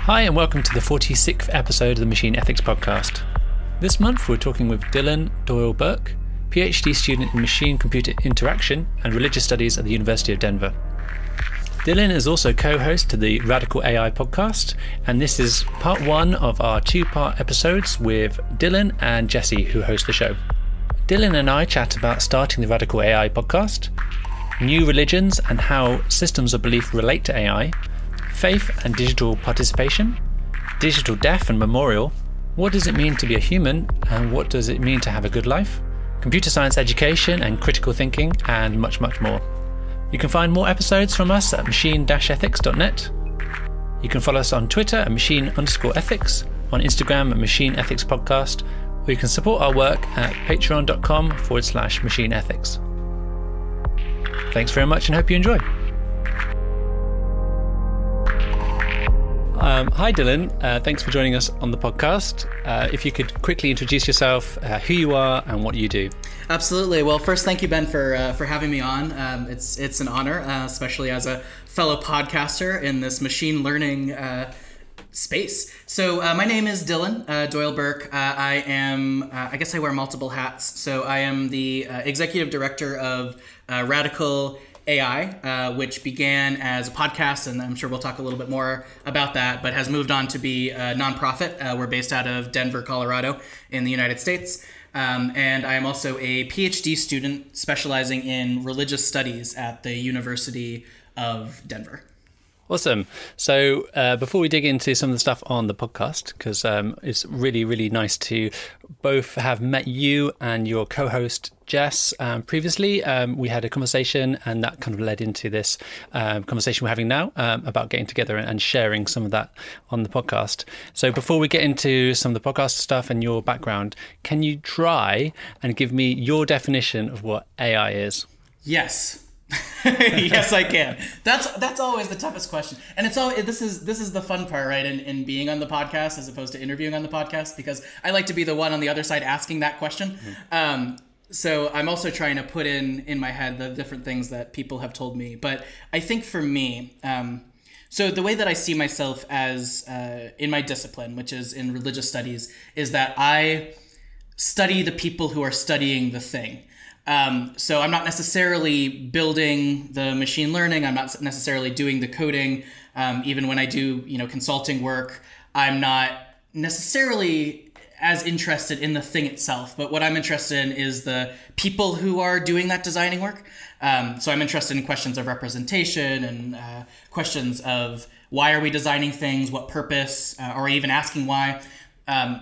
Hi and welcome to the 46th episode of the Machine Ethics Podcast. This month we're talking with Dylan Doyle-Burke, PhD student in Machine-Computer Interaction and Religious Studies at the University of Denver. Dylan is also co-host to the Radical AI podcast, and this is part one of our two-part episodes with Dylan and Jesse, who host the show. Dylan and I chat about starting the Radical AI podcast, new religions and how systems of belief relate to AI, faith and digital participation, digital death and memorial, what does it mean to be a human and what does it mean to have a good life, computer science education and critical thinking, and much, much more. You can find more episodes from us at machine-ethics.net. You can follow us on Twitter at machine_ethics, on Instagram at Machine Ethics Podcast, or you can support our work at patreon.com/machine-ethics. Thanks very much and hope you enjoy. Hi Dylan, thanks for joining us on the podcast. If you could quickly introduce yourself, who you are and what you do. Absolutely. Well, first, thank you, Ben, for having me on. It's an honor, especially as a fellow podcaster in this machine learning space. So my name is Dylan Doyle-Burke. I am, I guess I wear multiple hats. So I am the executive director of Radical AI, which began as a podcast, and I'm sure we'll talk a little bit more about that, but has moved on to be a nonprofit. We're based out of Denver, Colorado in the United States. And I am also a PhD student specializing in religious studies at the University of Denver. Awesome. So before we dig into some of the stuff on the podcast, because it's really, really nice to both have met you and your co-host Jess previously. We had a conversation and that kind of led into this conversation we're having now about getting together and sharing some of that on the podcast. So before we get into some of the podcast stuff and your background, can you try and give me your definition of what AI is? Yes. Yes, I can. That's always the toughest question, and it's all this is the fun part, right? In being on the podcast as opposed to interviewing on the podcast, because I like to be the one on the other side asking that question. So I'm also trying to put in my head the different things that people have told me. But I think for me, so the way that I see myself as in my discipline, which is in religious studies, is that I study the people who are studying the thing. So I'm not necessarily building the machine learning. I'm not necessarily doing the coding. Even when I do, consulting work, I'm not necessarily as interested in the thing itself. But what I'm interested in is the people who are doing that designing work. So I'm interested in questions of representation and questions of why are we designing things, what purpose, or even asking why.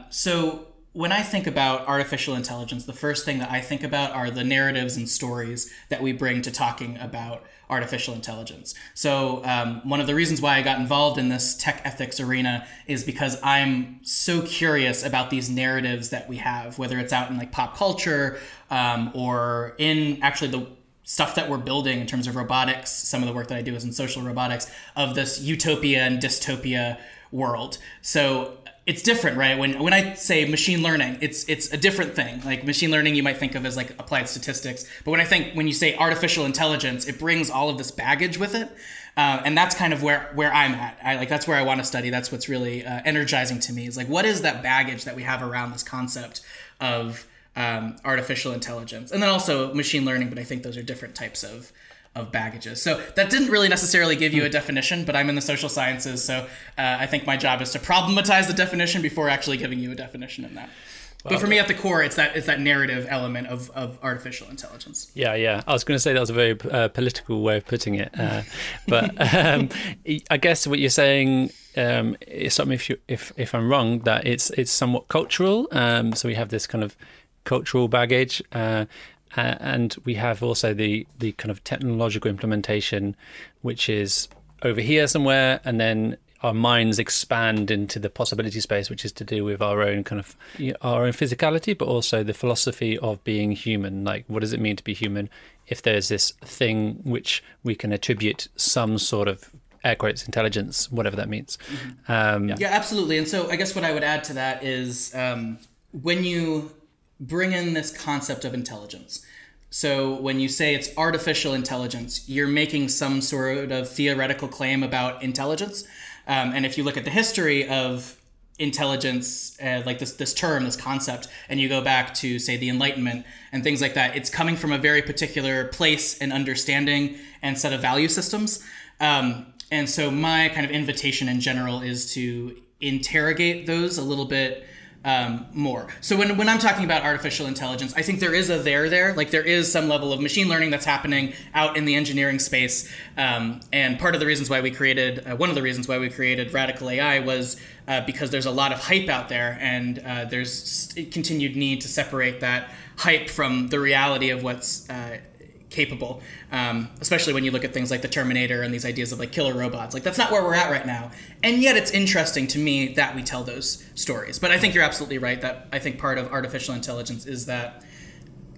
So when I think about artificial intelligence, the first thing that I think about are the narratives and stories that we bring to talking about artificial intelligence. So one of the reasons why I got involved in this tech ethics arena is because I'm so curious about these narratives that we have, whether it's out in like pop culture or in actually the stuff that we're building in terms of robotics. Some of the work that I do is in social robotics, of this utopia and dystopia world. So it's different, right? When I say machine learning, it's a different thing. Like machine learning, you might think of as like applied statistics. But when you say artificial intelligence, it brings all of this baggage with it. And that's kind of where I'm at. That's where I want to study. That's what's really energizing to me, is like, what is that baggage that we have around this concept of artificial intelligence? And then also machine learning, but I think those are different types of baggages. So that didn't really necessarily give you a definition, but I'm in the social sciences, so I think my job is to problematize the definition before actually giving you a definition of that. Well, but for me, at the core, it's that narrative element of artificial intelligence. Yeah. I was going to say that was a very political way of putting it, but I guess what you're saying is something. If I'm wrong, that it's somewhat cultural. So we have this kind of cultural baggage. And we have also the kind of technological implementation, which is over here somewhere, and then our minds expand into the possibility space, which is to do with our own kind of our own physicality, but also the philosophy of being human. Like, what does it mean to be human? If there's this thing which we can attribute some sort of air quotes intelligence, whatever that means. Mm-hmm. Yeah, absolutely. And so I guess what I would add to that is when you bring in this concept of intelligence. So when you say it's artificial intelligence, you're making some sort of theoretical claim about intelligence. And if you look at the history of intelligence, like this term, this concept, and you go back to, say, the Enlightenment and things like that, it's coming from a very particular place and understanding and set of value systems. And so my kind of invitation in general is to interrogate those a little bit more. So when I'm talking about artificial intelligence, I think there is a there. Like there is some level of machine learning that's happening out in the engineering space. And part of the reasons why we created, one of the reasons why we created Radical AI was because there's a lot of hype out there, and there's continued need to separate that hype from the reality of what's capable, especially when you look at things like the Terminator and these ideas of like killer robots. Like that's not where we're at right now. And yet it's interesting to me that we tell those stories. But I think you're absolutely right that I think part of artificial intelligence is that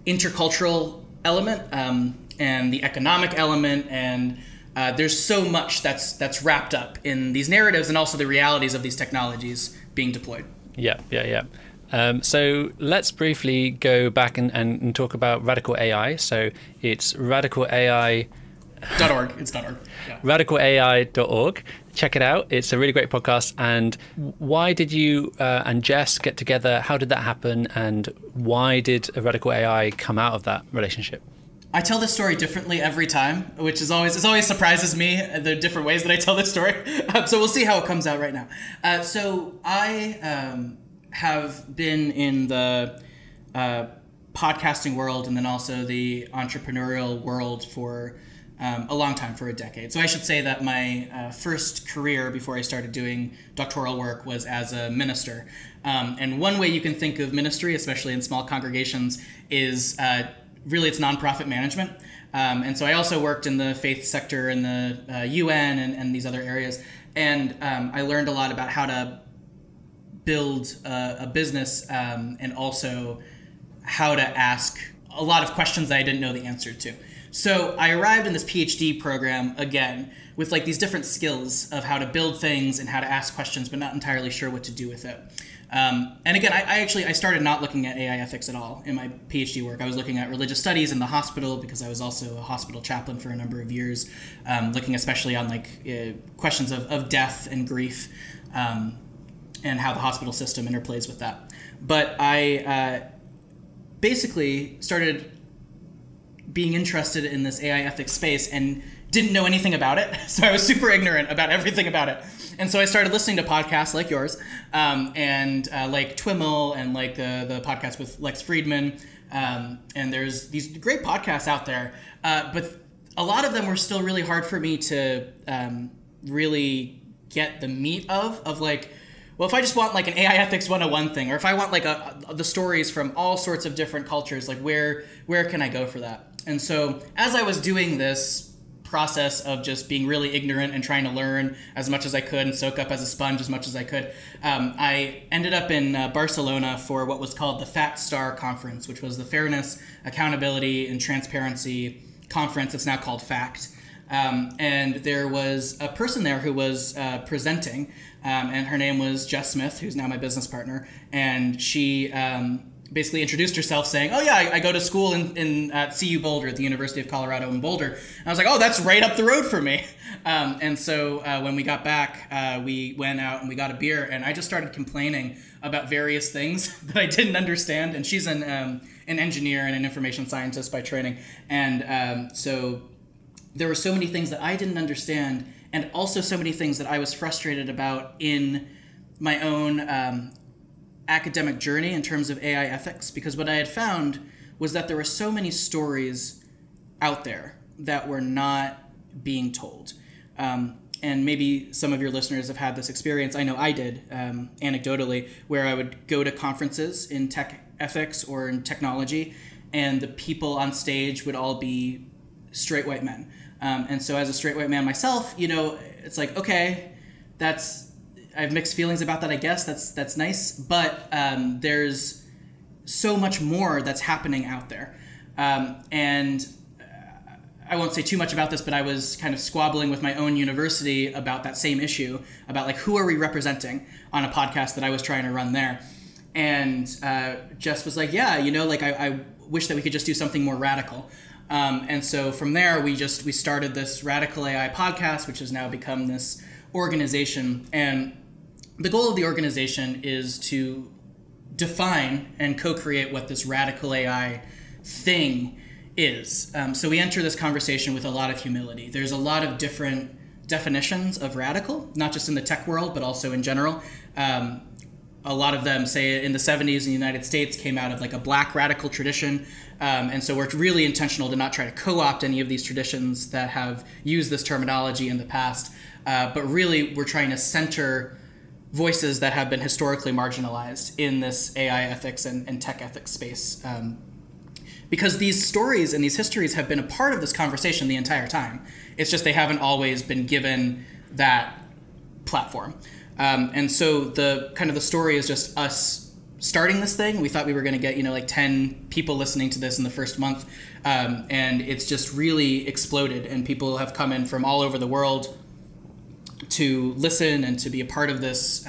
intercultural element and the economic element, and there's so much that's wrapped up in these narratives and also the realities of these technologies being deployed. Yeah. So let's briefly go back and talk about Radical AI. So it's radical.ai.org. It's .org. Yeah. Radical.ai.org. Check it out. It's a really great podcast. And why did you and Jess get together? How did that happen? And why did Radical AI come out of that relationship? I tell this story differently every time, which is always surprises me, the different ways that I tell this story. So we'll see how it comes out right now. So I have been in the podcasting world and then also the entrepreneurial world for a long time, for a decade. So I should say that my first career before I started doing doctoral work was as a minister. And one way you can think of ministry, especially in small congregations, is really it's nonprofit management. And so I also worked in the faith sector in the UN and these other areas. And I learned a lot about how to build a business and also how to ask a lot of questions that I didn't know the answer to. So I arrived in this PhD program, again, with like these different skills of how to build things and how to ask questions, but not entirely sure what to do with it. And again, I started not looking at AI ethics at all in my PhD work. I was looking at religious studies in the hospital because I was also a hospital chaplain for a number of years, looking especially on like questions of death and grief and how the hospital system interplays with that. But I basically started being interested in this AI ethics space and didn't know anything about it. So I was super ignorant about everything about it. And so I started listening to podcasts like yours and like Twimmel and like the podcast with Lex Friedman. And there's these great podcasts out there. But a lot of them were still really hard for me to really get the meat of like, well, if I just want like an AI ethics 101 thing, or if I want like the stories from all sorts of different cultures, like where can I go for that? And so as I was doing this process of just being really ignorant and trying to learn as much as I could and soak up as a sponge as much as I could, I ended up in Barcelona for what was called the Fat Star Conference, which was the Fairness, Accountability, and Transparency Conference. It's now called FACT. And there was a person there who was presenting, and her name was Jess Smith, who's now my business partner, and she basically introduced herself saying, oh yeah, I go to school at CU Boulder, at the University of Colorado in Boulder. And I was like, oh, that's right up the road for me. And so when we got back, we went out and we got a beer, and I just started complaining about various things that I didn't understand. And she's an engineer and an information scientist by training. And so there were so many things that I didn't understand, and also so many things that I was frustrated about in my own academic journey in terms of AI ethics, because what I had found was that there were so many stories out there that were not being told. And maybe some of your listeners have had this experience. I know I did, anecdotally, where I would go to conferences in tech ethics or in technology, and the people on stage would all be straight white men. And so as a straight white man myself, it's like, okay, I have mixed feelings about that, I guess. That's nice. But there's so much more that's happening out there. And I won't say too much about this, but I was kind of squabbling with my own university about that same issue, about like, who are we representing on a podcast that I was trying to run there. And Jess was like, yeah, I wish that we could just do something more radical. And so from there, we started this Radical AI podcast, which has now become this organization, and the goal of the organization is to define and co-create what this radical AI thing is. So we enter this conversation with a lot of humility. There's a lot of different definitions of radical, not just in the tech world, but also in general. A lot of them, say in the 70s in the United States, came out of like a black radical tradition. And so we're really intentional to not try to co-opt any of these traditions that have used this terminology in the past. But really, we're trying to center voices that have been historically marginalized in this AI ethics and tech ethics space. Because these stories and these histories have been a part of this conversation the entire time. It's just they haven't always been given that platform. And so the story is just us starting this thing. We thought we were going to get, like 10 people listening to this in the first month. And it's just really exploded, and people have come in from all over the world to listen and to be a part of this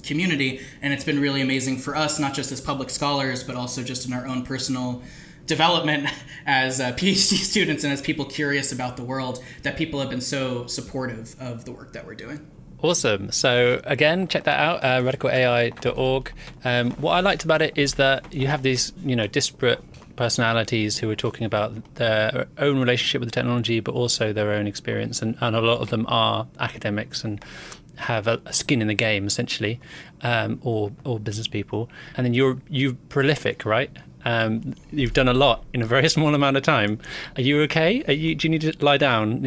community. And it's been really amazing for us, not just as public scholars, but also just in our own personal development as PhD students and as people curious about the world, that people have been so supportive of the work that we're doing. Awesome. So again, check that out, radical.ai.org. What I liked about it is that you have these, disparate personalities who are talking about their own relationship with the technology, but also their own experience. And a lot of them are academics and have a skin in the game, essentially, or business people. And then you're prolific, right? You've done a lot in a very small amount of time. Are you okay? Do you need to lie down?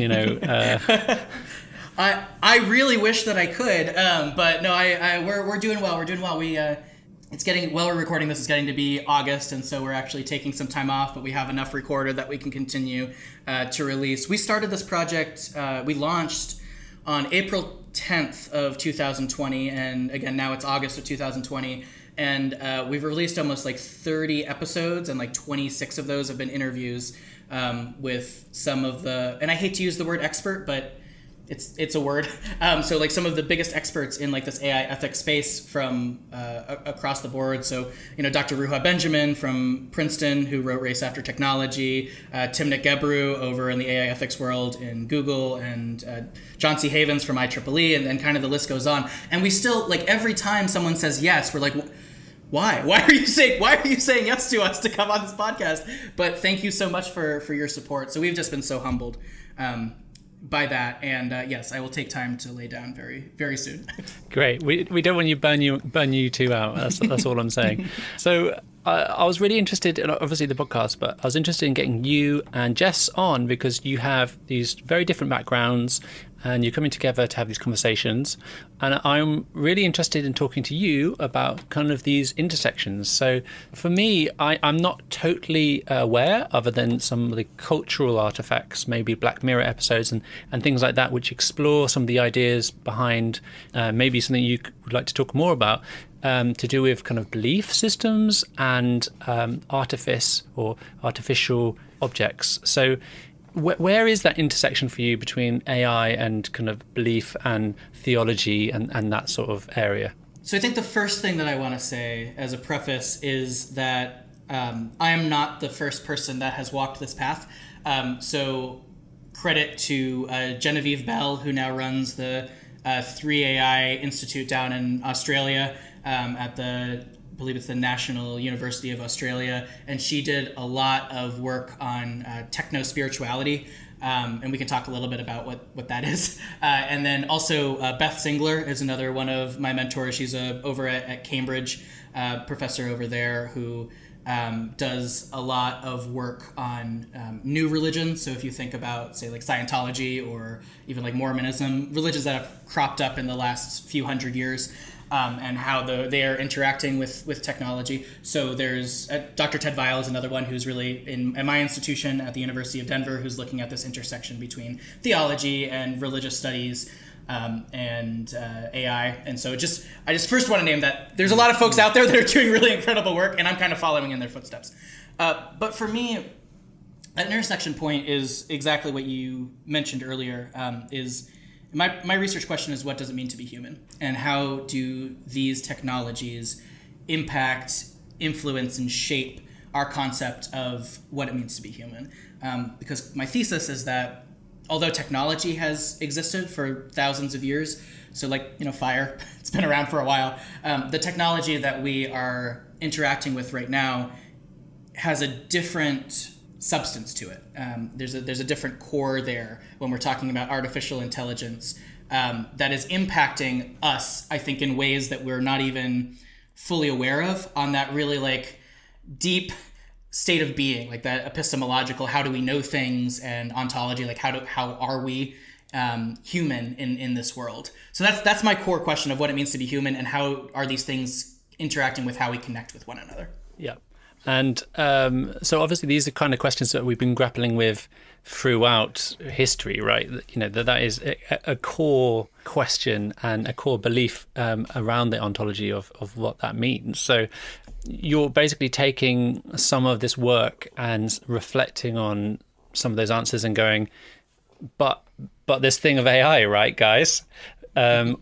I really wish that I could, but no, we're doing well. We're doing well. We're recording this, it's getting to be August, and so we're actually taking some time off, but we have enough recorded that we can continue to release. We started this project, we launched on April 10th of 2020, and again, now it's August of 2020, and we've released almost like 30 episodes, and like 26 of those have been interviews with some of and I hate to use the word expert, but it's a word. So like some of the biggest experts in like this AI ethics space from across the board. So, Dr. Ruha Benjamin from Princeton, who wrote Race After Technology, Timnit Gebru over in the AI ethics world in Google, and John C. Havens from IEEE, and then kind of the list goes on. And we still, like, every time someone says yes, we're like, why? Why are you saying yes to us to come on this podcast? But thank you so much for your support. So we've just been so humbled by that, and yes, I will take time to lay down very, very soon. Great. We don't want you burn you two out. That's all I'm saying. So I was really interested in, obviously, the podcast, but I was interested in getting you and Jess on because you have these very different backgrounds and you're coming together to have these conversations. And I'm really interested in talking to you about kind of these intersections. So for me, I'm not totally aware, other than some of the cultural artifacts, maybe Black Mirror episodes and things like that, which explore some of the ideas behind maybe something you would like to talk more about, to do with kind of belief systems and artifice or artificial objects. So where is that intersection for you between AI and kind of belief and theology and that sort of area? So I think the first thing that I want to say as a preface is that I am not the first person that has walked this path. So credit to Genevieve Bell, who now runs the 3AI Institute down in Australia at I believe it's the National University of Australia, and she did a lot of work on techno-spirituality, and we can talk a little bit about what that is. And then also Beth Singler is another one of my mentors. She's over at Cambridge, professor over there who does a lot of work on new religions. So if you think about, say, like Scientology or even like Mormonism, religions that have cropped up in the last few hundred years, and how they are interacting with technology. So there's Dr. Ted Weil is another one who's really at my institution at the University of Denver, who's looking at this intersection between theology and religious studies and AI. And so I just first want to name that there's a lot of folks out there that are doing really incredible work, and I'm kind of following in their footsteps. But for me, an intersection point is exactly what you mentioned earlier, is my research question is, what does it mean to be human? And how do these technologies impact, influence, and shape our concept of what it means to be human? Because my thesis is that although technology has existed for thousands of years, so like, fire, it's been around for a while, the technology that we are interacting with right now has a different substance to it. There's a different core there when we're talking about artificial intelligence that is impacting us, I think, in ways that we're not even fully aware of, on that really like deep state of being, like that epistemological, how do we know things, and ontology, like how are we human in this world. So that's my core question of what it means to be human, and how are these things interacting with how we connect with one another. Yeah. And so obviously these are kind of questions that we've been grappling with throughout history, right? That is a core question and a core belief around the ontology of what that means. So you're basically taking some of this work and reflecting on some of those answers and going, but this thing of AI, right, guys? And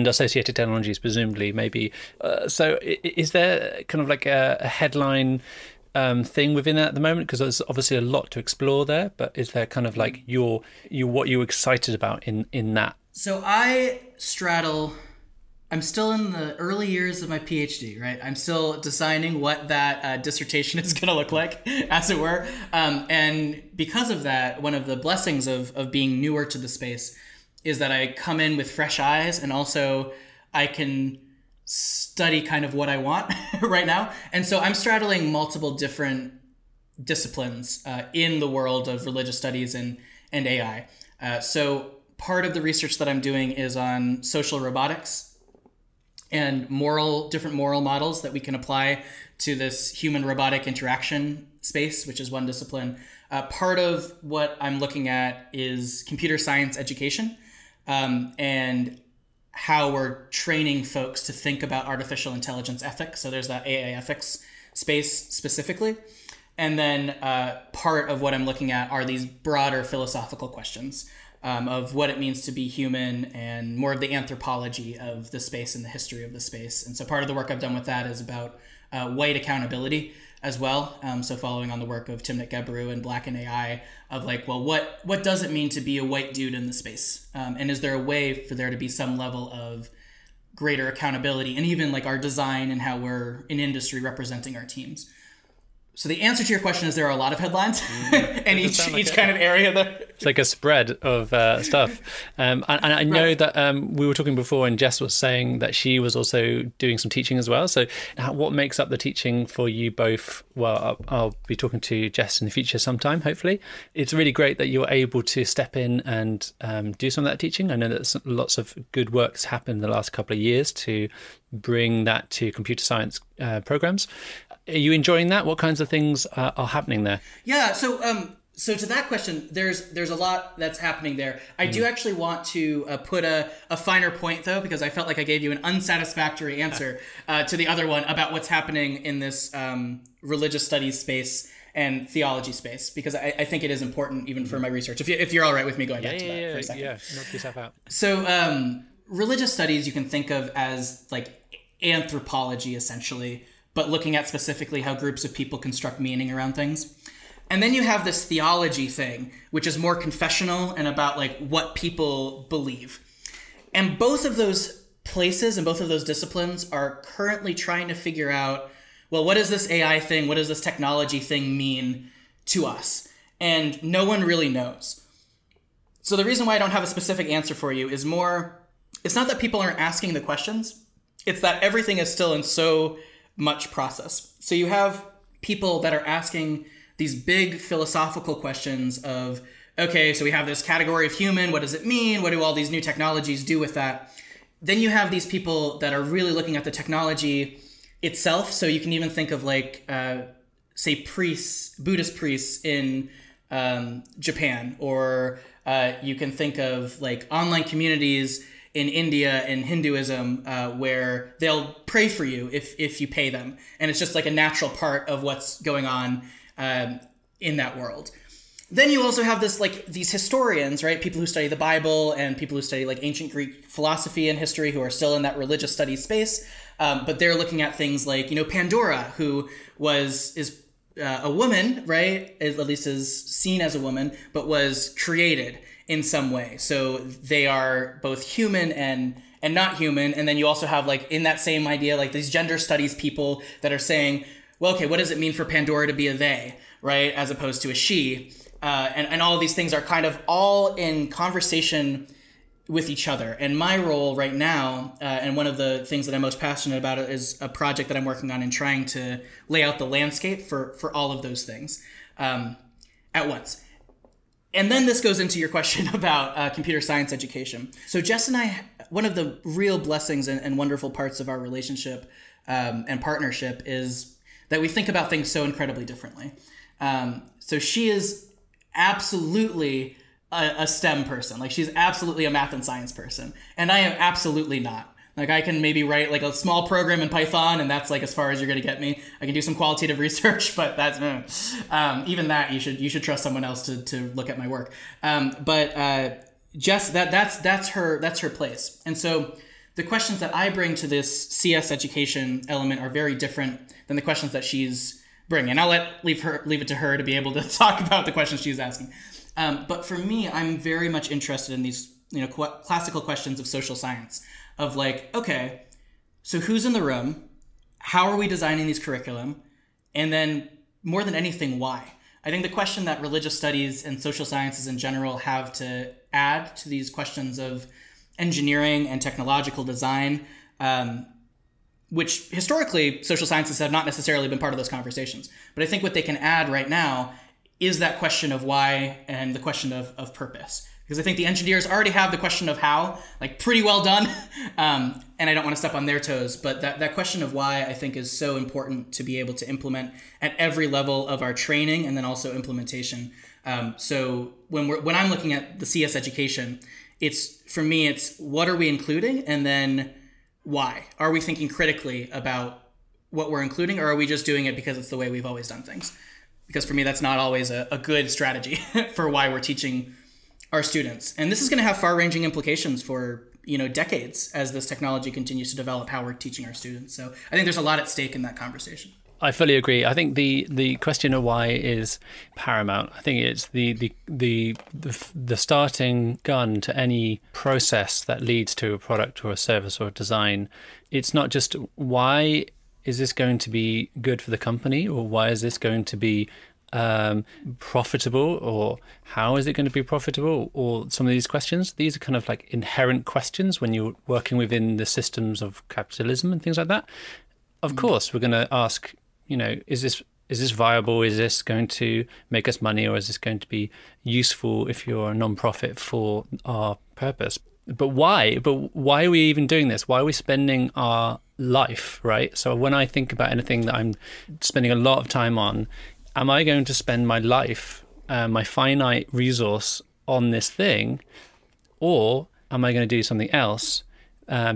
associated technologies, presumably, maybe. So is there kind of like a headline thing within that at the moment? Because there's obviously a lot to explore there, but is there kind of like what you're excited about in that? So I'm still in the early years of my PhD, right? I'm still deciding what that dissertation is going to look like, as it were. And because of that, one of the blessings of being newer to the space is that I come in with fresh eyes, and also I can study kind of what I want right now. And so I'm straddling multiple different disciplines in the world of religious studies and AI. So part of the research that I'm doing is on social robotics and different moral models that we can apply to this human-robotic interaction space, which is one discipline. Part of what I'm looking at is computer science education, and how we're training folks to think about artificial intelligence ethics. So there's that AI ethics space specifically. And then part of what I'm looking at are these broader philosophical questions of what it means to be human, and more of the anthropology of the space and the history of the space. And so part of the work I've done with that is about white accountability as well. So following on the work of Timnit Gebru and Black and AI, of like, well, what does it mean to be a white dude in the space? And is there a way for there to be some level of greater accountability, and even like our design and how we're in industry representing our teams? So the answer to your question is there are a lot of headlines, and each kind of area there. It's like a spread of stuff. And I know that we were talking before, and Jess was saying that she was also doing some teaching as well. So what makes up the teaching for you both? Well, I'll be talking to Jess in the future sometime, hopefully. It's really great that you're able to step in and do some of that teaching. I know that lots of good work's happened in the last couple of years to bring that to computer science programs. Are you enjoying that? What kinds of things are happening there? Yeah, so to that question, there's a lot that's happening there. I do actually want to put a finer point, though, because I felt like I gave you an unsatisfactory answer to the other one about what's happening in this religious studies space and theology space, because I think it is important even for my research. If you're all right with me going back to that for a second. Yeah, knock yourself out. So religious studies you can think of as like anthropology, essentially, but looking at specifically how groups of people construct meaning around things. And then you have this theology thing, which is more confessional and about like what people believe. And both of those places and both of those disciplines are currently trying to figure out, well, what does this AI thing, what does this technology thing mean to us? And no one really knows. So the reason why I don't have a specific answer for you is more, it's not that people aren't asking the questions, it's that everything is still in so much process. So you have people that are asking these big philosophical questions of, okay, so we have this category of human, what does it mean? What do all these new technologies do with that? Then you have these people that are really looking at the technology itself. So you can even think of like, say, priests, Buddhist priests in Japan, or you can think of like online communities in India and Hinduism, where they'll pray for you if you pay them. And it's just like a natural part of what's going on in that world. Then you also have these historians, right? People who study the Bible and people who study like ancient Greek philosophy and history, who are still in that religious studies space. But they're looking at things like, Pandora, who is a woman, right? At least is seen as a woman, but was created in some way. So they are both human and not human. And then you also have, like, in that same idea, like these gender studies people that are saying, well, okay, what does it mean for Pandora to be a they, right? As opposed to a she. And all of these things are kind of all in conversation with each other. And my role right now, and one of the things that I'm most passionate about, is a project that I'm working on in trying to lay out the landscape for all of those things at once. And then this goes into your question about computer science education. So Jess and I, one of the real blessings and wonderful parts of our relationship and partnership is that we think about things so incredibly differently. So she is absolutely a STEM person. Like, she's absolutely a math and science person. And I am absolutely not. Like, I can maybe write like a small program in Python, and that's like as far as you're going to get me. I can do some qualitative research, but that's even that you should trust someone else to look at my work. But Jess, that's her place. And so the questions that I bring to this CS education element are very different than the questions that she's bringing. And I'll leave it to her to be able to talk about the questions she's asking. But for me, I'm very much interested in these, classical questions of social science, of like, okay, so who's in the room? How are we designing these curriculum? And then more than anything, why? I think the question that religious studies and social sciences in general have to add to these questions of engineering and technological design, which historically social sciences have not necessarily been part of those conversations. But I think what they can add right now is that question of why and the question of purpose. Because I think the engineers already have the question of how, like, pretty well done. And I don't want to step on their toes, but that question of why, I think, is so important to be able to implement at every level of our training and then also implementation. So when I'm looking at the CS education, for me, it's what are we including, and then why? Are we thinking critically about what we're including, or are we just doing it because it's the way we've always done things? Because for me, that's not always a good strategy for why we're teaching our students. And this is going to have far-ranging implications for, decades as this technology continues to develop how we're teaching our students. So I think there's a lot at stake in that conversation. I fully agree. I think the question of why is paramount. I think it's the starting gun to any process that leads to a product or a service or a design. It's not just why is this going to be good for the company, or why is this going to be profitable, or how is it going to be profitable, or some of these questions. These are kind of like inherent questions when you're working within the systems of capitalism and things like that. Of course, we're going to ask, is this viable? Is this going to make us money, or is this going to be useful if you're a non-profit for our purpose? But why? But why are we even doing this? Why are we spending our life, right? So when I think about anything that I'm spending a lot of time on, am I going to spend my life, my finite resource on this thing, or am I going to do something else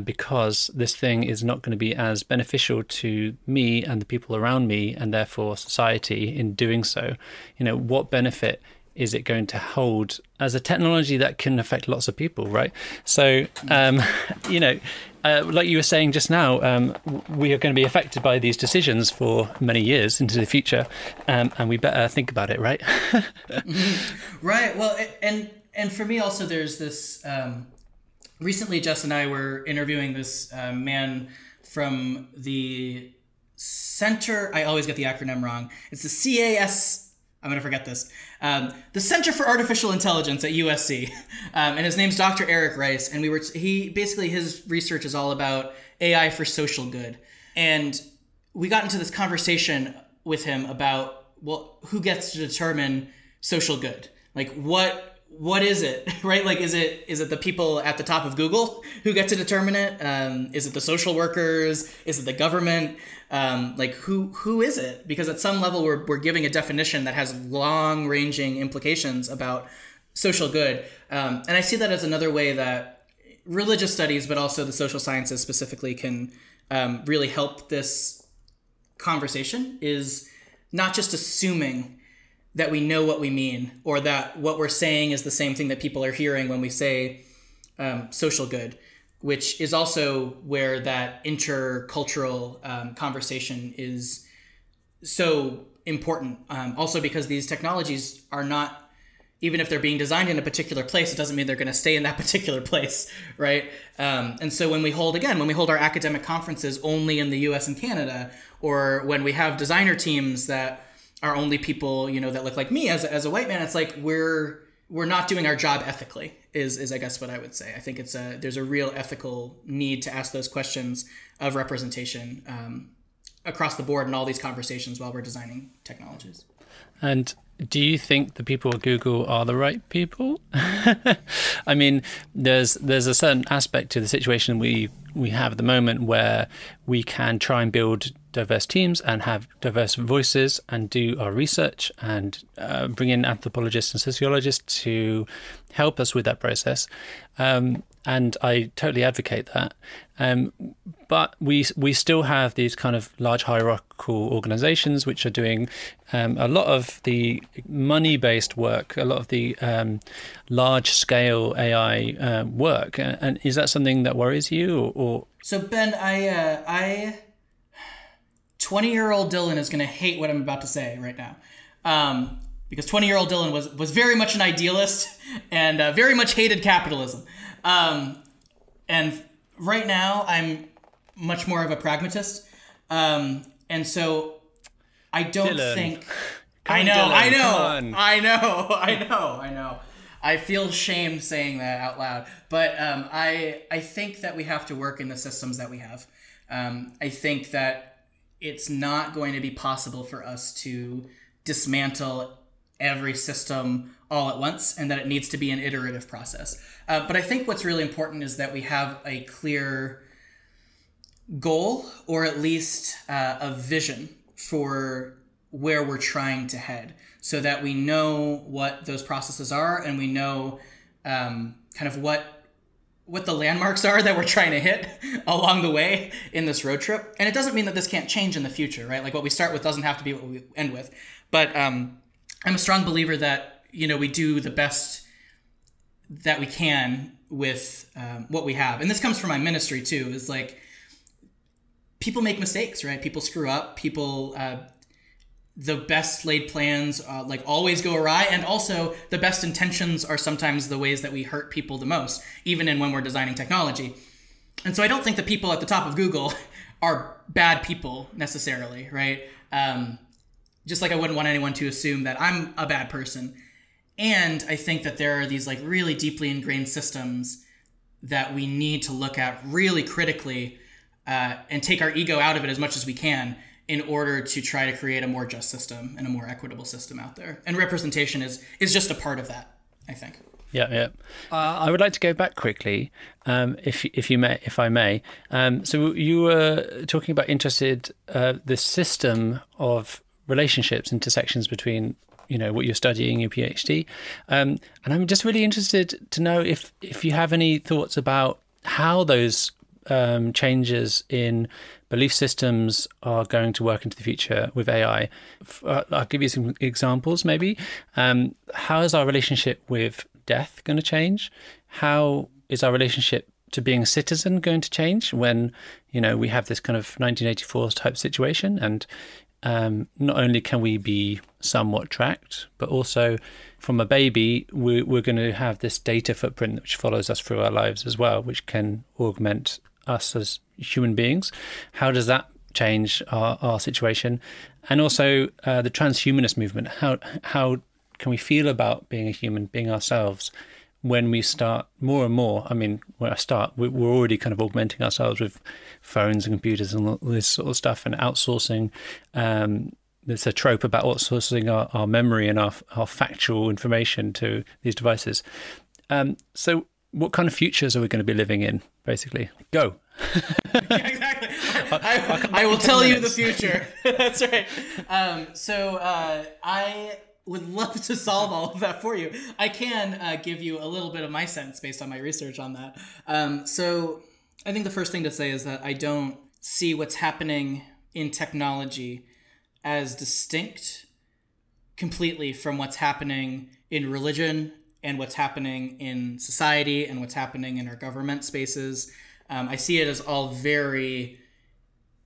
because this thing is not going to be as beneficial to me and the people around me, and therefore society in doing so? What benefit is it going to hold as a technology that can affect lots of people, right? So, like you were saying just now, we are going to be affected by these decisions for many years into the future, and we better think about it, right? Right. Well, and for me also, there's this. Recently, Jess and I were interviewing this man from the Center. I always get the acronym wrong. It's the CAS. I'm going to forget this. The Center for Artificial Intelligence at USC. And his name's Dr. Eric Rice. And his research is all about AI for social good. And we got into this conversation with him about, well, who gets to determine social good? Like, what is it, right? Like, is it the people at the top of Google who get to determine it? Is it the social workers? Is it the government? Like, who is it? Because at some level, we're giving a definition that has long-ranging implications about social good. And I see that as another way that religious studies, but also the social sciences specifically, can really help this conversation, is not just assuming that we know what we mean, or that what we're saying is the same thing that people are hearing when we say social good, which is also where that intercultural conversation is so important. Also because these technologies are not, even if they're being designed in a particular place, it doesn't mean they're going to stay in that particular place, right? And so when we hold our academic conferences only in the US and Canada, or when we have designer teams that are only people, that look like me as a white man, it's like we're not doing our job ethically, is I guess what I would say. I think there's a real ethical need to ask those questions of representation across the board in all these conversations while we're designing technologies. And do you think the people at Google are the right people? I mean, there's a certain aspect to the situation we have at the moment where we can try and build diverse teams and have diverse voices and do our research and bring in anthropologists and sociologists to help us with that process. And I totally advocate that. But we still have these kind of large hierarchical organizations which are doing a lot of the money-based work, a lot of the large-scale AI work. And is that something that worries you? Or? So, Ben, 20-year-old Dylan is going to hate what I'm about to say right now. Because 20-year-old Dylan was very much an idealist and very much hated capitalism. And right now, I'm much more of a pragmatist. And so I don't Dylan. think... I know. I feel shame saying that out loud. But I think that we have to work in the systems that we have. I think that it's not going to be possible for us to dismantle every system all at once, and that it needs to be an iterative process. But I think what's really important is that we have a clear goal, or at least a vision for where we're trying to head, so that we know what those processes are, and we know kind of what the landmarks are that we're trying to hit along the way in this road trip. And it doesn't mean that this can't change in the future, right? Like what we start with doesn't have to be what we end with. But I'm a strong believer that, we do the best that we can with what we have. And this comes from my ministry too, is like people make mistakes, right? People screw up, the best laid plans like always go awry, and also the best intentions are sometimes the ways that we hurt people the most, even when we're designing technology. And so I don't think the people at the top of Google are bad people necessarily, right? Just like I wouldn't want anyone to assume that I'm a bad person. And I think that there are these like really deeply ingrained systems that we need to look at really critically and take our ego out of it as much as we can, in order to try to create a more just system and a more equitable system out there. And representation is just a part of that, I think. Yeah. I would like to go back quickly, if I may. So you were talking about the system of relationships, intersections between, what you're studying, your PhD. And I'm just really interested to know if you have any thoughts about how those changes in belief systems are going to work into the future with AI. I'll give you some examples, maybe. How is our relationship with death going to change? How is our relationship to being a citizen going to change when, we have this kind of 1984 type situation? And not only can we be somewhat tracked, but also from a baby, we're going to have this data footprint which follows us through our lives as well, which can augment us as human beings. How does that change our situation? And also the transhumanist movement. How can we feel about being a human, being ourselves, when we start more and more? I mean, when I start, we're already kind of augmenting ourselves with phones and computers and all this sort of stuff, and outsourcing. There's a trope about outsourcing our memory and our factual information to these devices. So what kind of futures are we going to be living in, basically? Go. Yeah, exactly. I will tell you the future. That's right. I would love to solve all of that for you. I can give you a little bit of my sense based on my research on that. So I think the first thing to say is that I don't see what's happening in technology as distinct completely from what's happening in religion and what's happening in society and what's happening in our government spaces. I see it as all very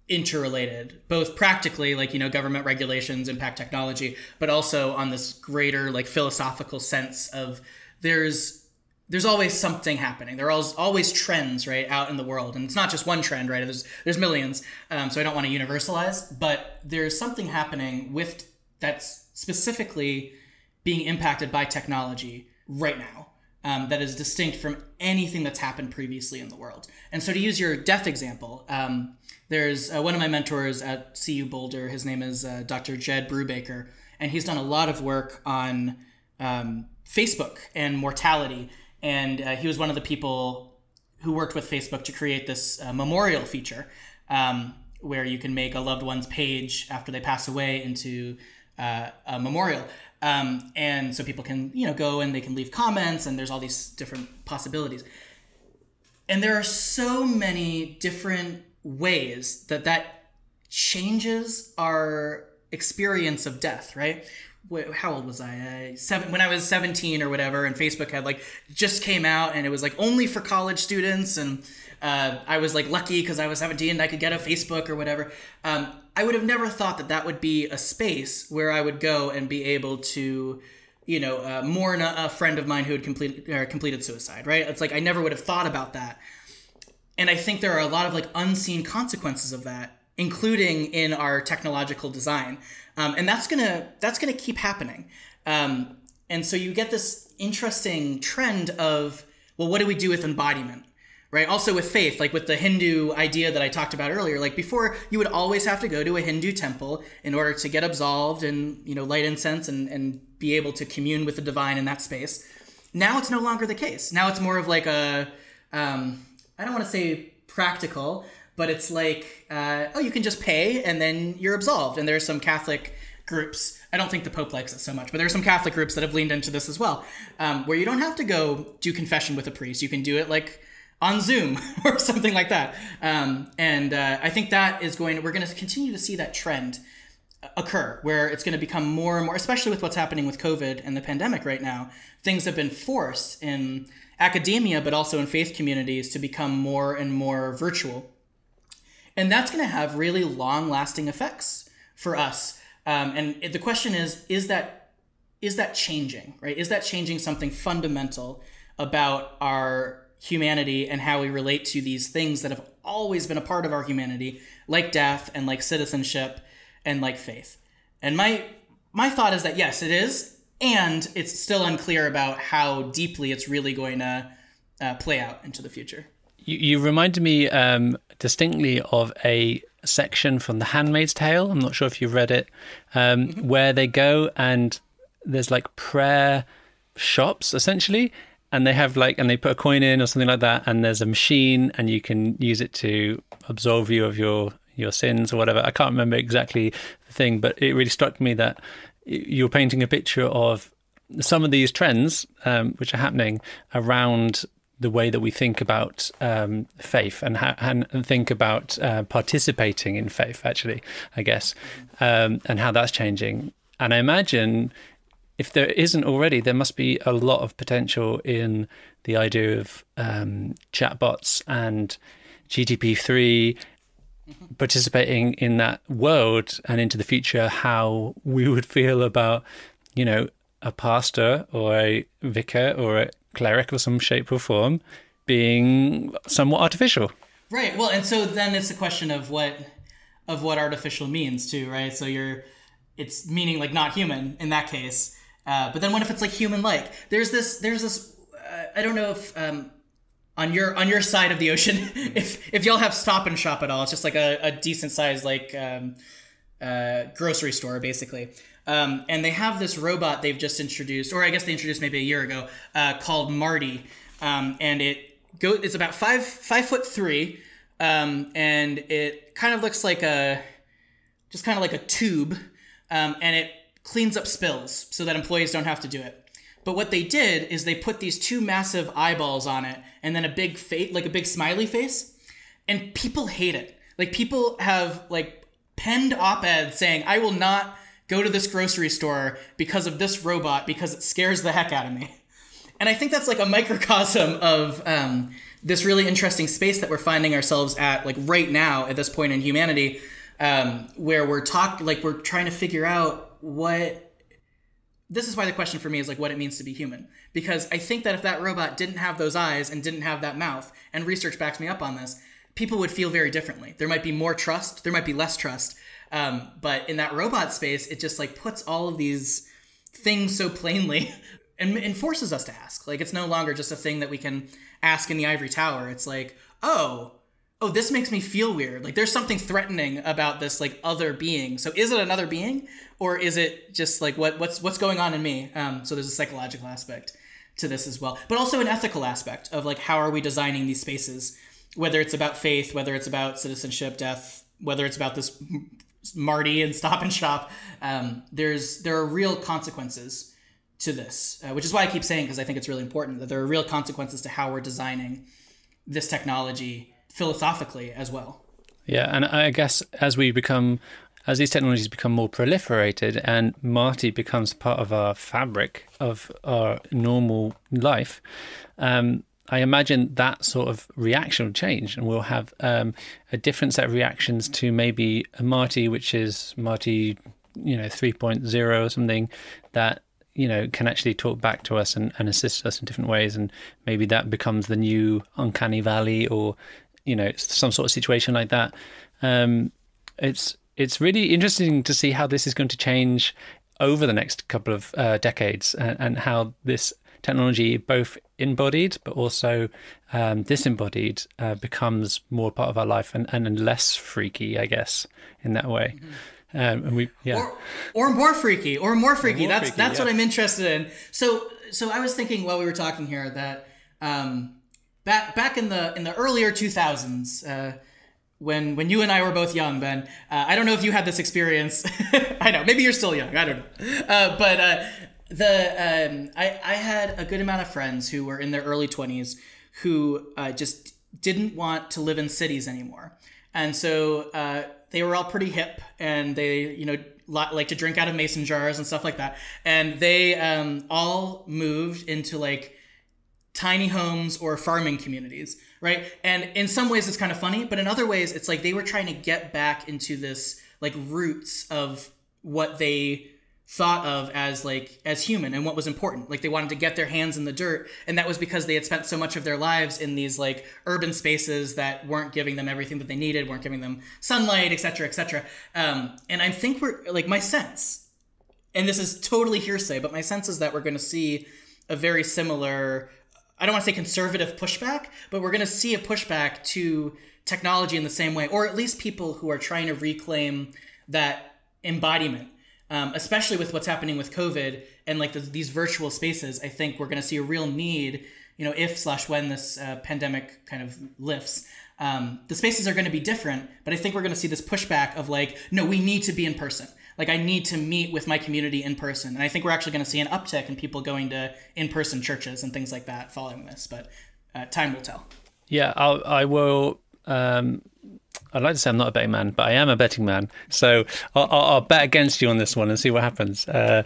interrelated, both practically, like, government regulations impact technology, but also on this greater, like, philosophical sense of there's always something happening. There are always trends, right, out in the world. And it's not just one trend, right? There's millions. So I don't want to universalize, but there's something happening with that's specifically being impacted by technology right now. That is distinct from anything that's happened previously in the world. And so to use your death example, there's one of my mentors at CU Boulder. His name is Dr. Jed Brubaker, and he's done a lot of work on Facebook and mortality. And he was one of the people who worked with Facebook to create this memorial feature where you can make a loved one's page after they pass away into a memorial. And so people can, go and they can leave comments, and there's all these different possibilities. And there are so many different ways that changes our experience of death, right? How old was I? When I was 17 or whatever, and Facebook had just came out, and it was only for college students, and I was lucky because I was 17 and I could get a Facebook or whatever. I would have never thought that would be a space where I would go and be able to, mourn a friend of mine who had completed suicide, right? It's I never would have thought about that. And I think there are a lot of unseen consequences of that, including in our technological design. And that's gonna keep happening. And so you get this interesting trend of, well, what do we do with embodiment? Right. Also with faith, with the Hindu idea that I talked about earlier, before you would always have to go to a Hindu temple in order to get absolved and, light incense and be able to commune with the divine in that space. Now it's no longer the case. Now it's more of I don't want to say practical, but it's you can just pay and then you're absolved. And there's some Catholic groups, I don't think the Pope likes it so much, but there are some Catholic groups that have leaned into this as well, where you don't have to go do confession with a priest. You can do it on Zoom or something like that. I think that is we're going to continue to see that trend occur, where it's going to become more and more, especially with what's happening with COVID and the pandemic right now. Things have been forced in academia, but also in faith communities, to become more and more virtual. And that's going to have really long-lasting effects for us. And the question is that changing, right? Is that changing something fundamental about our humanity and how we relate to these things that have always been a part of our humanity, like death and like citizenship and like faith? And my thought is that yes, it is, and it's still unclear about how deeply it's really going to play out into the future. You reminded me distinctly of a section from The Handmaid's Tale. I'm not sure if you've read it, where they go and there's prayer shops essentially. And they have and they put a coin in or something like that, and there's a machine, and you can use it to absolve you of your sins or whatever. I can't remember exactly the thing, but it really struck me that you're painting a picture of some of these trends which are happening around the way that we think about faith and think about participating in faith, actually, I guess, and how that's changing. And I imagine, if there isn't already, there must be a lot of potential in the idea of chatbots and GTP3 participating in that world, and into the future, how we would feel about, a pastor or a vicar or a cleric of some shape or form being somewhat artificial. Right. Well, and so then it's a question of what artificial means too, right? So it's meaning not human in that case. But then what if it's human-like? There's this. I don't know if on your side of the ocean, if y'all have Stop and Shop at all, it's just a decent sized grocery store basically. And they have this robot they've just introduced, or I guess they introduced maybe a year ago, called Marty, and it's about 5'3", and it kind of looks like a tube, and it cleans up spills so that employees don't have to do it. But what they did is they put these two massive eyeballs on it, and then a big face, a big smiley face, and people hate it. People have penned op-eds saying, "I will not go to this grocery store because of this robot, because it scares the heck out of me." And I think that's a microcosm of this really interesting space that we're finding ourselves at, like right now at this point in humanity, where we're trying to figure out what. This is why the question for me is like what it means to be human, because I think that if that robot didn't have those eyes and didn't have that mouth, and research backs me up on this, people would feel very differently. There might be more trust, there might be less trust, but in that robot space, it just like puts all of these things so plainly and forces us to ask. Like, it's no longer just a thing that we can ask in the ivory tower. It's like, oh, this makes me feel weird. Like, there's something threatening about this like other being. So is it another being, or is it just like what's going on in me? So there's a psychological aspect to this as well, but also an ethical aspect of like, how are we designing these spaces? Whether it's about faith, whether it's about citizenship, death, whether it's about this Marty and Stop and Shop, there are real consequences to this, which is why I keep saying, because I think it's really important, that there are real consequences to how we're designing this technology philosophically as well. Yeah, and I guess as these technologies become more proliferated and Marty becomes part of our fabric of our normal life, I imagine that sort of reaction will change, and we'll have a different set of reactions to maybe a Marty, which is Marty, 3.0 or something, that can actually talk back to us and assist us in different ways, and maybe that becomes the new uncanny valley, or some sort of situation like that. It's really interesting to see how this is going to change over the next couple of decades, and how this technology, both embodied but also disembodied, becomes more part of our life and less freaky, I guess, in that way. Mm-hmm. Or more freaky. That's freaky, what I'm interested in. So I was thinking while we were talking here that back in the earlier 2000s, when you and I were both young, Ben, I don't know if you had this experience. I know, maybe you're still young. I don't know, but I had a good amount of friends who were in their early 20s who just didn't want to live in cities anymore, and so they were all pretty hip, and they like to drink out of mason jars and stuff like that, and they all moved into like tiny homes or farming communities, right? And in some ways it's kind of funny, but in other ways it's like they were trying to get back into this like roots of what they thought of as human and what was important. Like, they wanted to get their hands in the dirt, and that was because they had spent so much of their lives in these like urban spaces that weren't giving them everything that they needed, weren't giving them sunlight, etc., etc. And I think we're like, my sense, and this is totally hearsay, but my sense is that we're going to see a very similar, I don't want to say conservative pushback, but we're going to see a pushback to technology in the same way, or at least people who are trying to reclaim that embodiment. Especially with what's happening with COVID and like these virtual spaces. I think we're going to see a real need, if/when this pandemic kind of lifts. The spaces are going to be different, but I think we're going to see this pushback of like, no, we need to be in person. Like, I need to meet with my community in person. And I think we're actually going to see an uptick in people going to in-person churches and things like that following this, but time will tell. Yeah, I will. I'd like to say I'm not a betting man, but I am a betting man. So I'll bet against you on this one and see what happens. I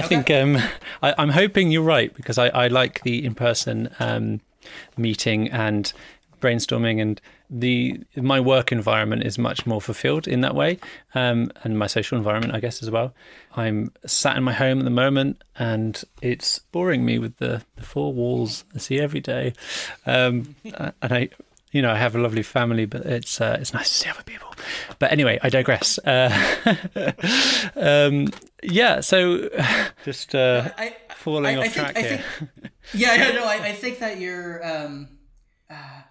think I'm hoping you're right, because I like the in-person meeting and brainstorming, and my work environment is much more fulfilled in that way, and my social environment, I guess, as well. I'm sat in my home at the moment, and it's boring me with the four walls I see every day, and I have a lovely family, but it's nice to see other people. But anyway, I digress. So just falling off track here. I think that you're.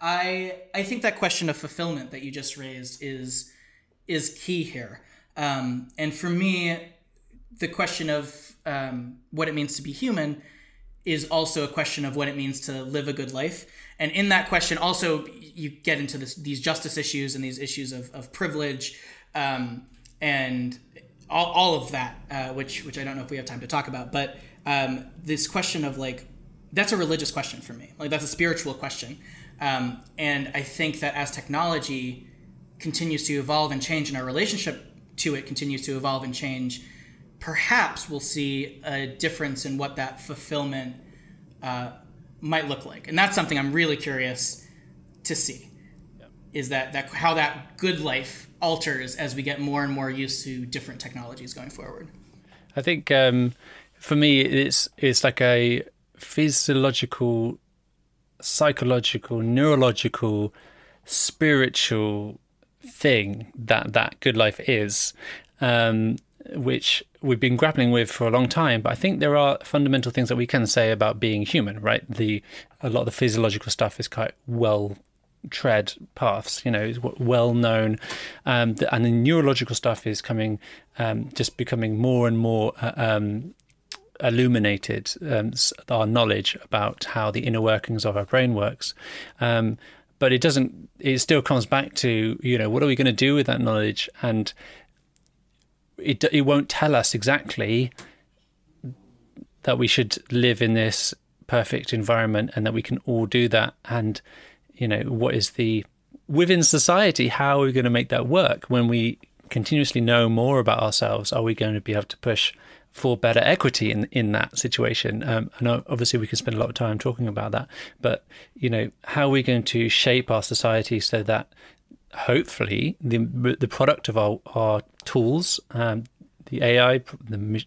I think that question of fulfillment that you just raised is key here. And for me, the question of what it means to be human is also a question of what it means to live a good life. And in that question, also, you get into these justice issues and these issues of privilege, and all of that, which I don't know if we have time to talk about. But this question of like, that's a religious question for me. Like, that's a spiritual question. And I think that as technology continues to evolve and change, and our relationship to it continues to evolve and change, perhaps we'll see a difference in what that fulfillment might look like. And that's something I'm really curious to see. Is that how that good life alters as we get more and more used to different technologies going forward. I think for me, it's like a physiological, psychological, neurological, spiritual thing that good life is, which we've been grappling with for a long time. But I think there are fundamental things that we can say about being human, right? A lot of the physiological stuff is quite well tread paths, is well known, and the neurological stuff is just becoming more and more illuminated, our knowledge about how the inner workings of our brain works, but it still comes back to what are we going to do with that knowledge, and it won't tell us exactly that we should live in this perfect environment and that we can all do that, and what is within society, how are we going to make that work when we continuously know more about ourselves? Are we going to be able to push for better equity in that situation? And obviously we could spend a lot of time talking about that, but how are we going to shape our society so that hopefully the product of our tools, the AI,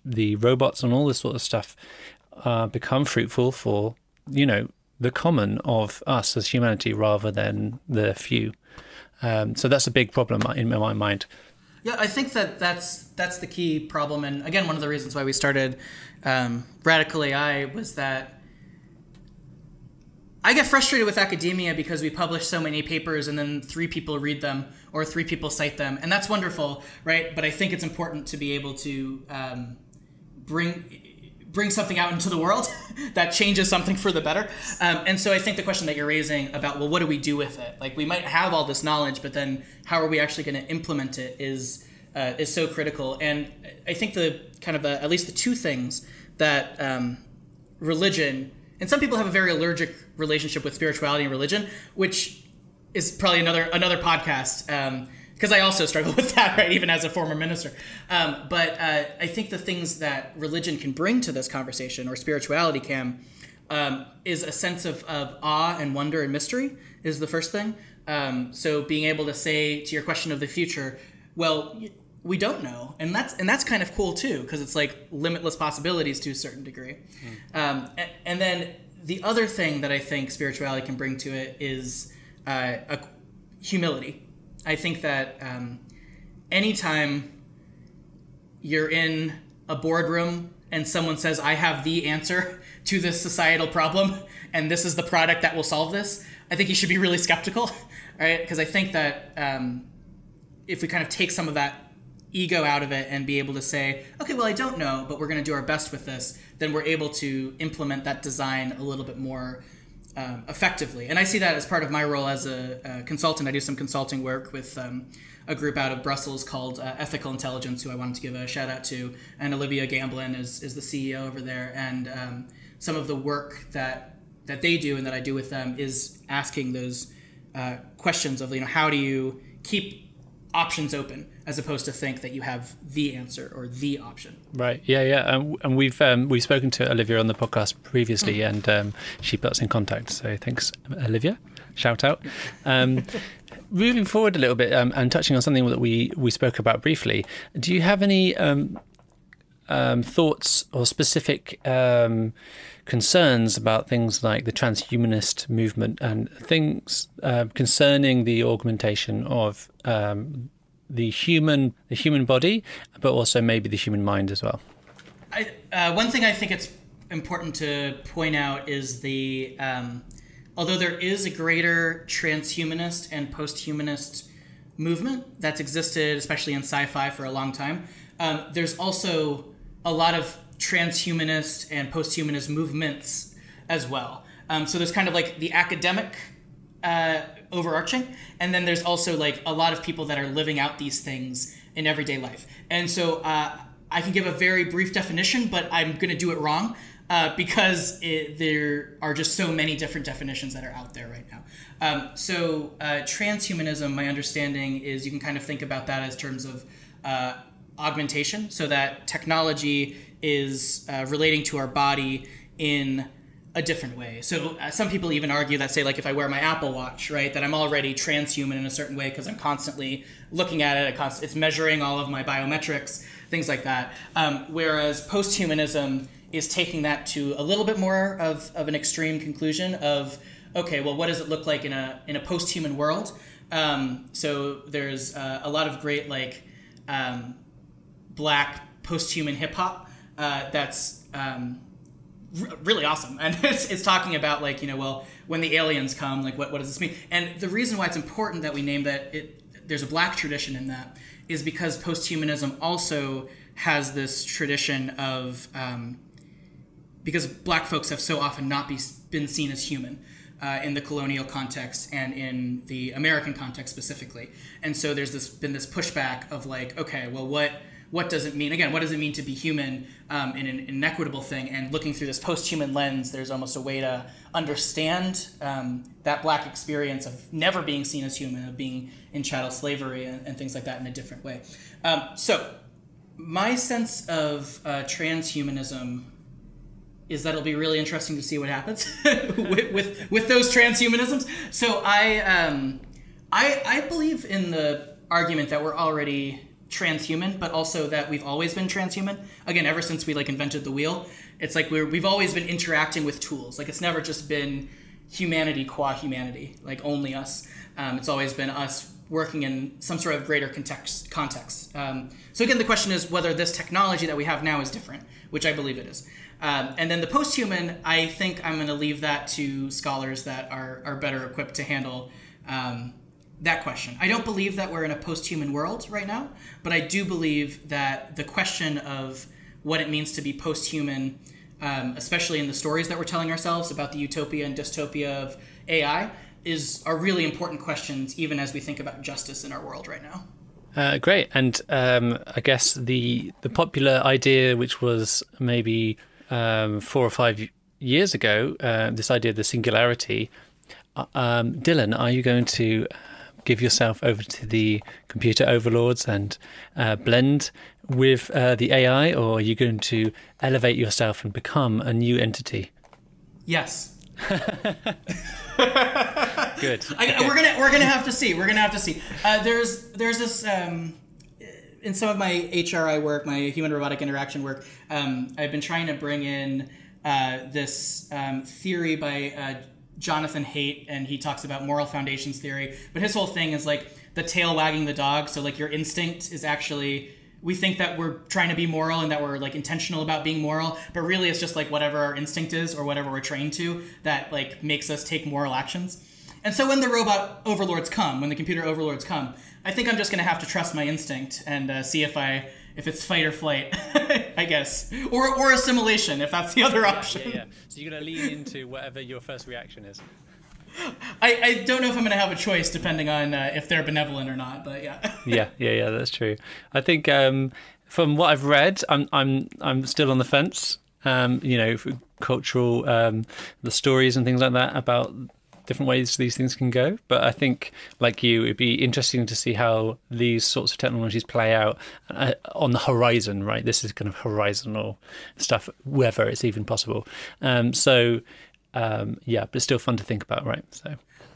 the robots and all this sort of stuff become fruitful for the common of us as humanity rather than the few. So that's a big problem in my mind. Yeah, I think that's the key problem. And again, one of the reasons why we started Radical AI was that I get frustrated with academia because we publish so many papers and then 3 people read them or 3 people cite them. And that's wonderful, right? But I think it's important to be able to bring something out into the world that changes something for the better. And so I think the question that you're raising about, well, what do we do with it? Like, we might have all this knowledge, but then how are we actually going to implement it is so critical. And I think at least the 2 things that religion, and some people have a very allergic relationship with spirituality and religion, which is probably another podcast, because I also struggle with that, right, even as a former minister. But I think the things that religion can bring to this conversation, or spirituality can, is a sense of awe and wonder and mystery is the first thing. So being able to say to your question of the future, well, we don't know. And that's kind of cool too, because it's like limitless possibilities to a certain degree. And then the other thing that I think spirituality can bring to it is a humility. I think that anytime you're in a boardroom and someone says, I have the answer to this societal problem, and this is the product that will solve this, I think you should be really skeptical, right? Because I think that if we kind of take some of that ego out of it and be able to say, okay, well, I don't know, but we're going to do our best with this, then we're able to implement that design a little bit more effectively. And I see that as part of my role as a consultant. I do some consulting work with a group out of Brussels called Ethical Intelligence, who I wanted to give a shout out to. And Olivia Gamblin is the CEO over there. And some of the work that they do and that I do with them is asking those questions of, how do you keep options open as opposed to think that you have the answer or the option. Right. Yeah. And we've spoken to Olivia on the podcast previously, and she put us in contact. So thanks, Olivia. Shout out. Moving forward a little bit and touching on something that we spoke about briefly. Do you have any thoughts or specific concerns about things like the transhumanist movement and things concerning the augmentation of the human body, but also maybe the human mind as well? One thing I think it's important to point out is although there is a greater transhumanist and post-humanist movement that's existed, especially in sci-fi, for a long time, there's also a lot of transhumanist and post-humanist movements as well. So there's kind of like the academic overarching, and then there's also like a lot of people that are living out these things in everyday life. And so I can give a very brief definition, but I'm going to do it wrong because there are just so many different definitions that are out there right now. So transhumanism, my understanding is you can kind of think about that as terms of augmentation, so that technology is relating to our body in a different way. So some people even argue that, say, like if I wear my Apple Watch, right, that I'm already transhuman in a certain way because I'm constantly looking at it. It's measuring all of my biometrics, things like that. Whereas posthumanism is taking that to a little bit more of an extreme conclusion of, okay, well, what does it look like in a post-human world? So there's a lot of great like black post-human hip hop that's really awesome, and it's talking about like, well, when the aliens come, like what does this mean? And the reason why it's important that we name that there's a black tradition in that is because posthumanism also has this tradition of because black folks have so often not been seen as human in the colonial context and in the American context specifically, and so there's been this pushback of like, okay, well, what does it mean? Again, what does it mean to be human in an inequitable thing? And looking through this post-human lens, there's almost a way to understand that black experience of never being seen as human, of being in chattel slavery and things like that in a different way. So my sense of transhumanism is that it'll be really interesting to see what happens with those transhumanisms. So I believe in the argument that we're already transhuman, but also that we've always been transhuman. Again, ever since we like invented the wheel, it's like we've always been interacting with tools. Like it's never just been humanity qua humanity, like only us. It's always been us working in some sort of greater context. So again, the question is whether this technology that we have now is different, which I believe it is. And then the post-human, I think I'm going to leave that to scholars that are better equipped to handle that question. I don't believe that we're in a post-human world right now, but I do believe that the question of what it means to be post-human, especially in the stories that we're telling ourselves about the utopia and dystopia of AI, are really important questions, even as we think about justice in our world right now. Great. And I guess the popular idea, which was maybe 4 or 5 years ago, this idea of the singularity, Dylan, are you going to give yourself over to the computer overlords and blend with the AI, or are you going to elevate yourself and become a new entity? Yes. Good. We're gonna have to see. There's this in some of my HRI work, my human robotic interaction work. I've been trying to bring in this theory by Jonathan Haidt, and he talks about moral foundations theory, but his whole thing is like the tail wagging the dog. So like your instinct is actually, we think that we're trying to be moral and that we're like intentional about being moral, but really it's just like whatever our instinct is or whatever we're trained to that like makes us take moral actions. And so when the robot overlords come, when the computer overlords come, I think I'm just going to have to trust my instinct and see if it's fight or flight, I guess, or assimilation, if that's the other option. Yeah. So you're going to lean into whatever your first reaction is. I don't know if I'm going to have a choice depending on if they're benevolent or not, but yeah. yeah, that's true. I think from what I've read, I'm still on the fence. Cultural, the stories and things like that about different ways these things can go, but I think, like you, it'd be interesting to see how these sorts of technologies play out on the horizon, right? This is kind of horizontal stuff, whether it's even possible. But it's still fun to think about, right? So,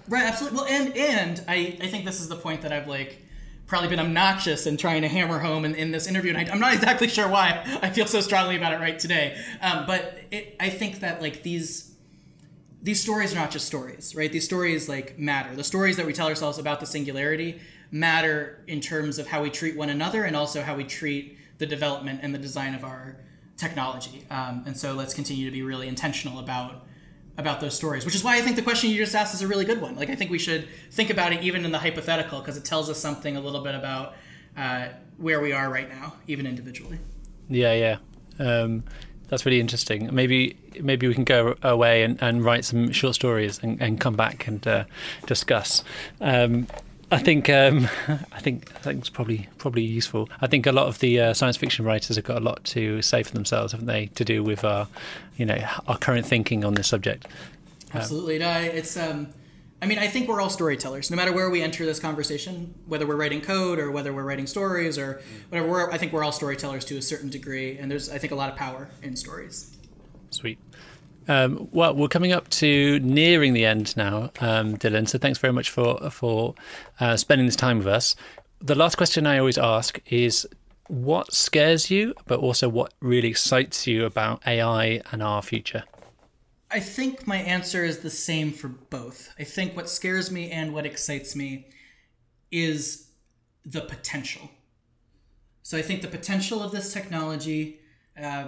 right, absolutely. Well, and I think this is the point that I've like probably been obnoxious in trying to hammer home in this interview, and I'm not exactly sure why I feel so strongly about it right today. But I think that like these stories are not just stories, right? These stories like matter. The stories that we tell ourselves about the singularity matter in terms of how we treat one another and also how we treat the development and the design of our technology. And so let's continue to be really intentional about those stories, which is why I think the question you just asked is a really good one. Like, I think we should think about it even in the hypothetical, because it tells us something a little bit about where we are right now, even individually. Yeah. That's really interesting. Maybe we can go away and write some short stories and come back and discuss. I think it's probably useful. I think a lot of the science fiction writers have got a lot to say for themselves, haven't they, to do with our current thinking on this subject. Absolutely. I think we're all storytellers. No matter where we enter this conversation, whether we're writing code or whether we're writing stories or whatever, I think we're all storytellers to a certain degree, and there's, I think, a lot of power in stories. Sweet. Well, we're coming up to nearing the end now, Dylan. So thanks very much for spending this time with us. The last question I always ask is, what scares you, but also what really excites you about AI and our future? I think my answer is the same for both. I think what scares me and what excites me is the potential. So I think the potential of this technology,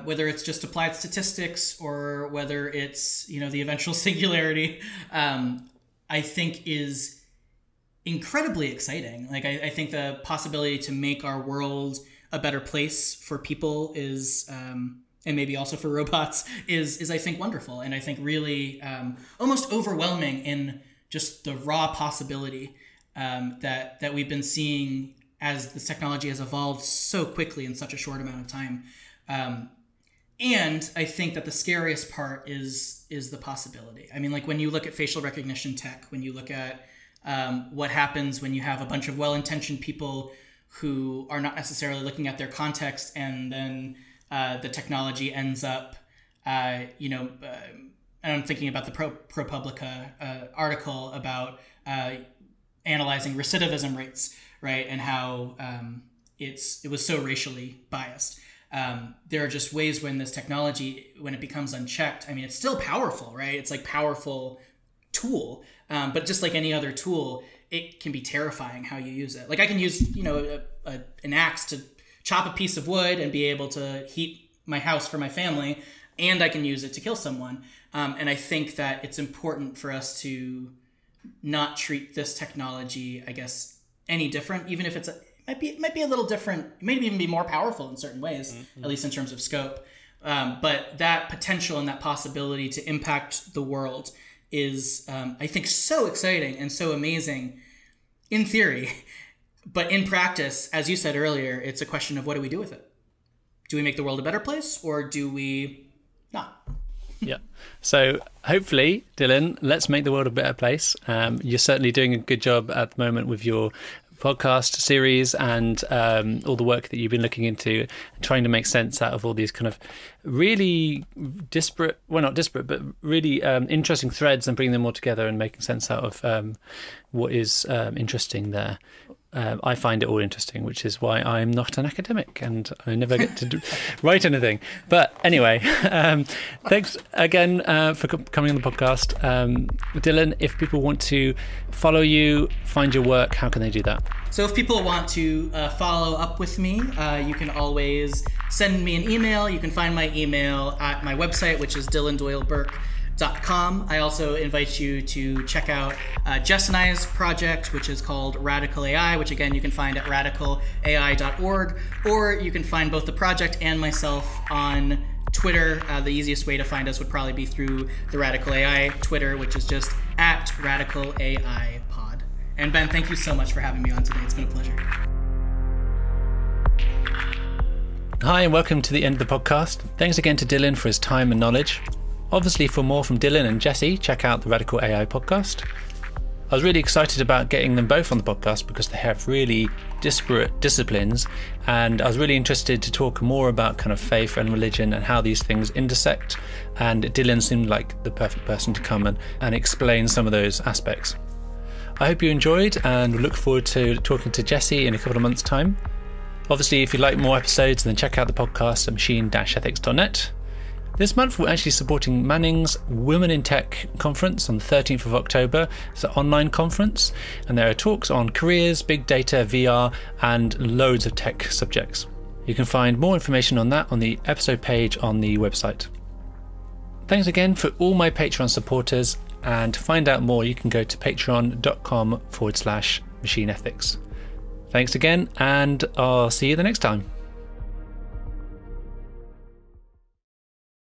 whether it's just applied statistics or whether it's, the eventual singularity, I think is incredibly exciting. Like, I think the possibility to make our world a better place for people is, and maybe also for robots, is I think wonderful. And I think really almost overwhelming in just the raw possibility that we've been seeing as this technology has evolved so quickly in such a short amount of time. And I think that the scariest part is the possibility. I mean, like when you look at facial recognition tech, when you look at what happens when you have a bunch of well-intentioned people who are not necessarily looking at their context, and then the technology ends up, and I'm thinking about the ProPublica article about analyzing recidivism rates, right, and how it was so racially biased. There are just ways when this technology, when it becomes unchecked, I mean, it's still powerful, right? It's like powerful tool, but just like any other tool, it can be terrifying how you use it. Like I can use, an axe to chop a piece of wood and be able to heat my house for my family, and I can use it to kill someone. And I think that it's important for us to not treat this technology, I guess, any different, even if it might be a little different, maybe even be more powerful in certain ways, at least in terms of scope. But that potential and that possibility to impact the world is, I think, so exciting and so amazing in theory. But in practice, as you said earlier, it's a question of what do we do with it? Do we make the world a better place, or do we not? Yeah. So hopefully, Dylan, let's make the world a better place. You're certainly doing a good job at the moment with your podcast series and all the work that you've been looking into, trying to make sense out of all these kind of really disparate, well, not disparate, but really interesting threads, and bringing them all together and making sense out of what is interesting there. I find it all interesting, which is why I'm not an academic and I never get to write anything. But anyway, thanks again for coming on the podcast. Dylan, if people want to follow you, find your work, how can they do that? So if people want to follow up with me, you can always send me an email. You can find my email at my website, which is dylandoyle.com. I also invite you to check out Jess and I's project, which is called Radical AI, which again you can find at radicalai.org, or you can find both the project and myself on Twitter. The easiest way to find us would probably be through the Radical AI Twitter, which is just at Radical AI Pod. And Ben, thank you so much for having me on today. It's been a pleasure. Hi, and welcome to the end of the podcast. Thanks again to Dylan for his time and knowledge. Obviously, for more from Dylan and Jesse, check out the Radical AI podcast. I was really excited about getting them both on the podcast because they have really disparate disciplines, and I was really interested to talk more about kind of faith and religion and how these things intersect, and Dylan seemed like the perfect person to come and explain some of those aspects. I hope you enjoyed, and look forward to talking to Jesse in a couple of months' time. Obviously, if you'd like more episodes, then check out the podcast at machine-ethics.net. This month, we're actually supporting Manning's Women in Tech conference on the 13th of October. It's an online conference, and there are talks on careers, big data, VR, and loads of tech subjects. You can find more information on that on the episode page on the website. Thanks again for all my Patreon supporters, and to find out more, you can go to patreon.com/machineethics. Thanks again, and I'll see you the next time.